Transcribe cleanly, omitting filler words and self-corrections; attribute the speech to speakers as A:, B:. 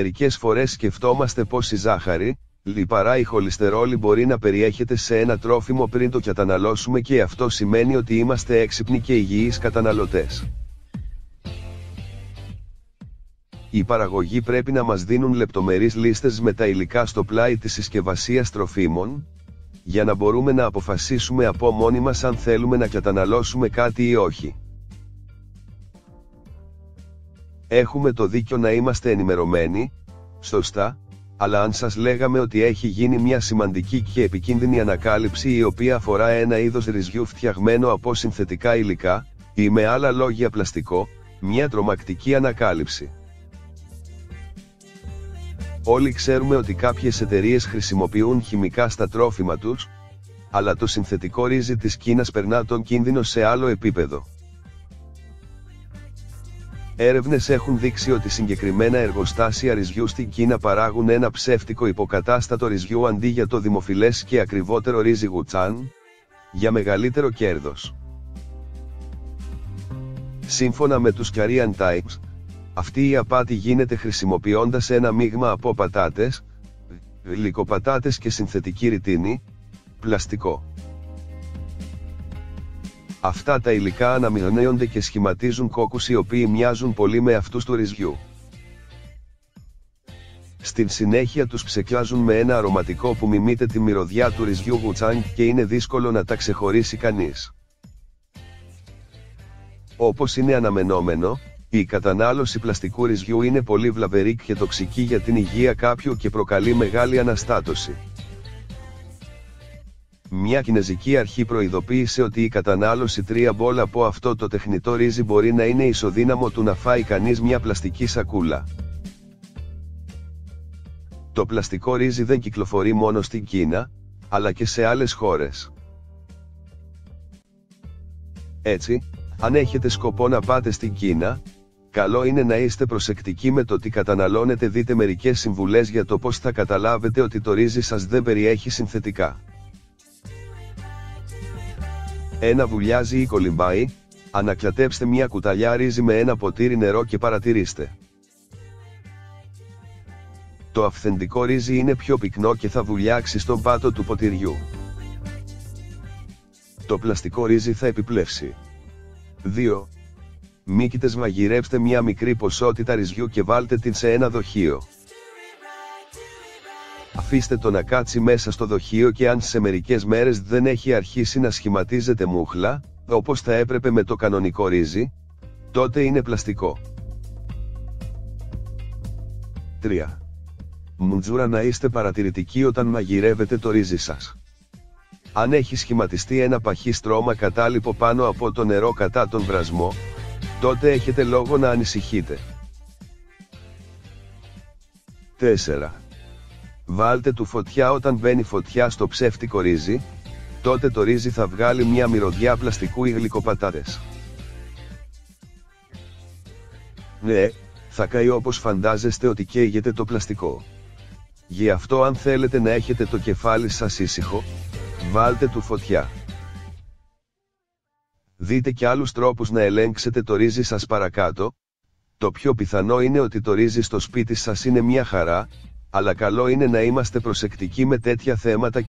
A: Μερικές φορές σκεφτόμαστε πως η ζάχαρη, λιπαρά ή χολυστερόλη μπορεί να περιέχεται σε ένα τρόφιμο πριν το καταναλώσουμε και αυτό σημαίνει ότι είμαστε έξυπνοι και υγιείς καταναλωτές. Οι παραγωγοί πρέπει να μας δίνουν λεπτομερείς λίστες με τα υλικά στο πλάι της συσκευασίας τροφίμων, για να μπορούμε να αποφασίσουμε από μόνοι μας αν θέλουμε να καταναλώσουμε κάτι ή όχι. Έχουμε το δίκιο να είμαστε ενημερωμένοι, σωστά, αλλά αν σας λέγαμε ότι έχει γίνει μια σημαντική και επικίνδυνη ανακάλυψη η οποία αφορά ένα είδος ρυζιού φτιαγμένο από συνθετικά υλικά, ή με άλλα λόγια πλαστικό, μια τρομακτική ανακάλυψη. Όλοι ξέρουμε ότι κάποιες εταιρείες χρησιμοποιούν χημικά στα τρόφιμα τους, αλλά το συνθετικό ρύζι της Κίνας περνά τον κίνδυνο σε άλλο επίπεδο. Έρευνες έχουν δείξει ότι συγκεκριμένα εργοστάσια ρυζιού στην Κίνα παράγουν ένα ψεύτικο υποκατάστατο ρυζιού αντί για το δημοφιλές και ακριβότερο ρύζι Γουτσάν, για μεγαλύτερο κέρδος. Σύμφωνα με τους Korean Times, αυτή η απάτη γίνεται χρησιμοποιώντας ένα μείγμα από πατάτες, γλυκοπατάτες και συνθετική ρητίνη, πλαστικό. Αυτά τα υλικά αναμειγνύονται και σχηματίζουν κόκκους οι οποίοι μοιάζουν πολύ με αυτούς του ρυζιού. Στην συνέχεια τους ψεκιάζουν με ένα αρωματικό που μιμείται τη μυρωδιά του ρυζιού Γουτσάνγκ και είναι δύσκολο να τα ξεχωρίσει κανείς. Όπως είναι αναμενόμενο, η κατανάλωση πλαστικού ρυζιού είναι πολύ βλαβερή και τοξική για την υγεία κάποιου και προκαλεί μεγάλη αναστάτωση. Μια κινεζική αρχή προειδοποίησε ότι η κατανάλωση 3 μπολ από αυτό το τεχνητό ρύζι μπορεί να είναι ισοδύναμο του να φάει κανείς μια πλαστική σακούλα. Το πλαστικό ρύζι δεν κυκλοφορεί μόνο στην Κίνα, αλλά και σε άλλες χώρες. Έτσι, αν έχετε σκοπό να πάτε στην Κίνα, καλό είναι να είστε προσεκτικοί με το τι καταναλώνετε. Δείτε μερικές συμβουλές για το πώς θα καταλάβετε ότι το ρύζι σας δεν περιέχει συνθετικά. 1. Βουλιάζει ή κολυμπάει, ανακλατέψτε μια κουταλιά ρύζι με ένα ποτήρι νερό και παρατηρήστε. Το αυθεντικό ρύζι είναι πιο πυκνό και θα βουλιάξει στον πάτο του ποτηριού. Το πλαστικό ρύζι θα επιπλεύσει. 2. Μύκητες. Μαγειρέψτε μια μικρή ποσότητα ρυζιού και βάλτε την σε ένα δοχείο. Αφήστε το να κάτσει μέσα στο δοχείο και αν σε μερικές μέρες δεν έχει αρχίσει να σχηματίζεται μούχλα, όπως θα έπρεπε με το κανονικό ρύζι, τότε είναι πλαστικό. 3. Μουντζούρα. Να είστε παρατηρητικοί όταν μαγειρεύετε το ρύζι σας. Αν έχει σχηματιστεί ένα παχύ στρώμα κατάλοιπο πάνω από το νερό κατά τον βρασμό, τότε έχετε λόγο να ανησυχείτε. 4. Βάλτε του φωτιά. Όταν μπαίνει φωτιά στο ψεύτικο ρύζι, τότε το ρύζι θα βγάλει μια μυρωδιά πλαστικού ή γλυκοπατάτες. Ναι, θα καεί όπως φαντάζεστε ότι καίγεται το πλαστικό. Γι' αυτό αν θέλετε να έχετε το κεφάλι σας ήσυχο, βάλτε του φωτιά. Δείτε και άλλους τρόπους να ελέγξετε το ρύζι σας παρακάτω. Το πιο πιθανό είναι ότι το ρύζι στο σπίτι σας είναι μια χαρά, αλλά καλό είναι να είμαστε προσεκτικοί με τέτοια θέματα.